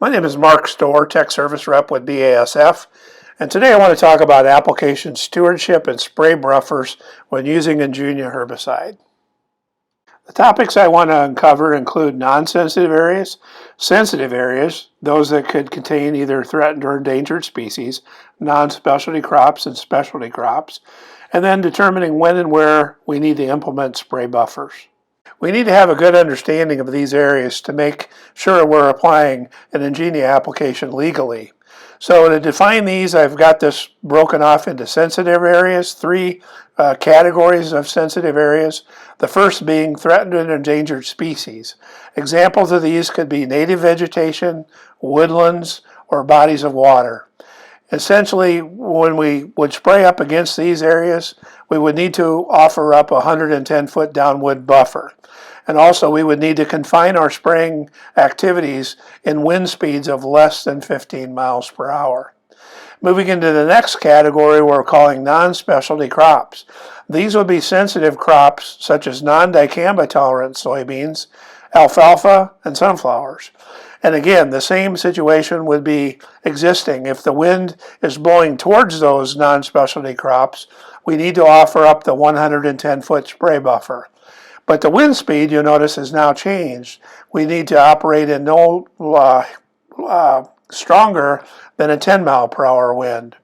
My name is Mark Storr, Tech Service Rep with BASF, and today I want to talk about application stewardship and spray buffers when using Engenia herbicide. The topics I want to uncover include non-sensitive areas, sensitive areas, those that could contain either threatened or endangered species, non-specialty crops and specialty crops, and then determining when and where we need to implement spray buffers. We need to have a good understanding of these areas to make sure we're applying an Engenia application legally. So to define these, I've got this broken off into sensitive areas, three categories of sensitive areas. The first being threatened and endangered species. Examples of these could be native vegetation, woodlands, or bodies of water. Essentially, when we would spray up against these areas, we would need to offer up a 110-foot downwind buffer. And also, we would need to confine our spraying activities in wind speeds of less than 15 miles per hour. Moving into the next category, we're calling non-specialty crops. These would be sensitive crops such as non-dicamba tolerant soybeans, alfalfa, and sunflowers. And again, the same situation would be existing. If the wind is blowing towards those non-specialty crops, we need to offer up the 110-foot spray buffer. But the wind speed, you'll notice, has now changed. We need to operate in no stronger than a 10 mile per hour wind.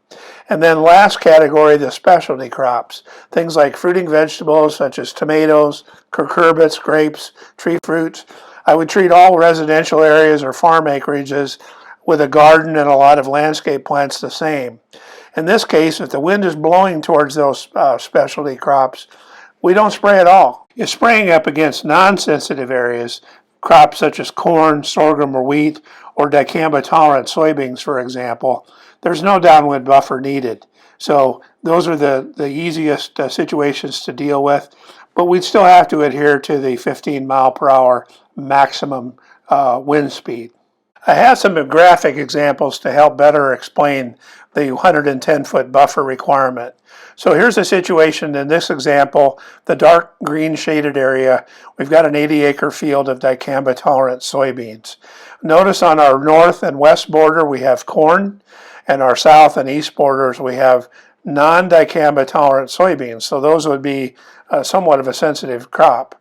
And then last category, the specialty crops. Things like fruiting vegetables such as tomatoes, cucurbits, grapes, tree fruits. I would treat all residential areas or farm acreages with a garden and a lot of landscape plants the same. In this case, if the wind is blowing towards those specialty crops, we don't spray at all. You're spraying up against non-sensitive areas, crops such as corn, sorghum, or wheat, or dicamba-tolerant soybeans, for example. There's no downwind buffer needed. So those are the easiest situations to deal with, but we'd still have to adhere to the 15 mile per hour maximum wind speed. I have some graphic examples to help better explain the 110-foot buffer requirement. So here's a situation in this example, the dark green shaded area. We've got an 80-acre field of dicamba-tolerant soybeans. Notice on our north and west border we have corn, and our south and east borders we have non-dicamba-tolerant soybeans. So those would be somewhat of a sensitive crop.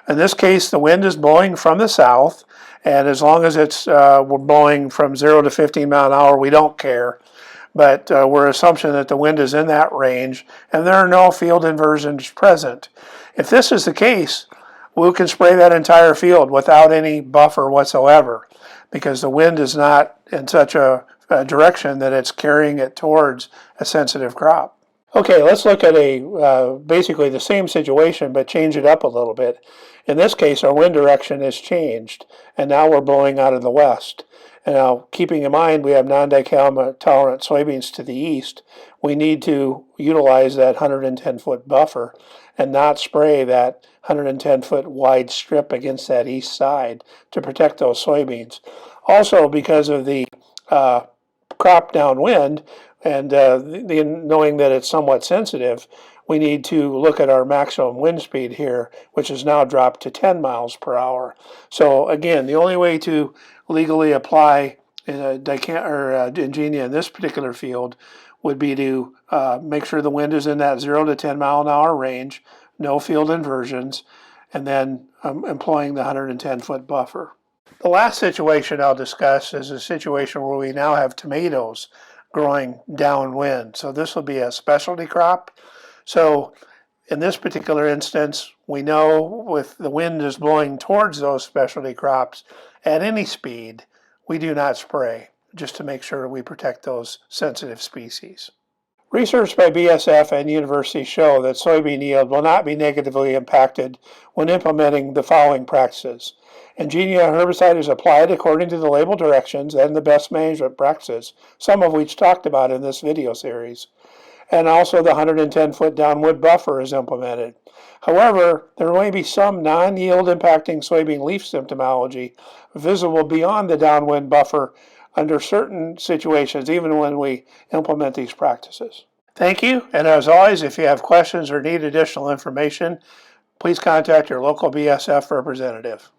In this case, the wind is blowing from the south, and as long as it's we're blowing from 0 to 15 mile an hour, we don't care. But we're assumption that the wind is in that range, and there are no field inversions present. If this is the case, we can spray that entire field without any buffer whatsoever, because the wind is not in such a direction that it's carrying it towards a sensitive crop. Okay, let's look at basically the same situation, but change it up a little bit. In this case, our wind direction has changed, and now we're blowing out of the west. And now, keeping in mind we have non-dicamba tolerant soybeans to the east, we need to utilize that 110-foot buffer and not spray that 110-foot wide strip against that east side to protect those soybeans. Also, because of the crop downwind, and knowing that it's somewhat sensitive, we need to look at our maximum wind speed here, which has now dropped to 10 miles per hour. So again, the only way to legally apply Engenia in this particular field would be to make sure the wind is in that 0 to 10 mile an hour range, no field inversions, and then employing the 110-foot buffer. The last situation I'll discuss is a situation where we now have tomatoes growing downwind. So this will be a specialty crop. So in this particular instance, we know if the wind is blowing towards those specialty crops at any speed, we do not spray, just to make sure we protect those sensitive species. Research by BASF and universities show that soybean yield will not be negatively impacted when implementing the following practices. Engenia herbicide is applied according to the label directions and the best management practices, some of which talked about in this video series. And also the 110-foot downwind buffer is implemented. However, there may be some non-yield impacting soybean leaf symptomology visible beyond the downwind buffer under certain situations, even when we implement these practices. Thank you, and as always, if you have questions or need additional information, please contact your local BASF representative.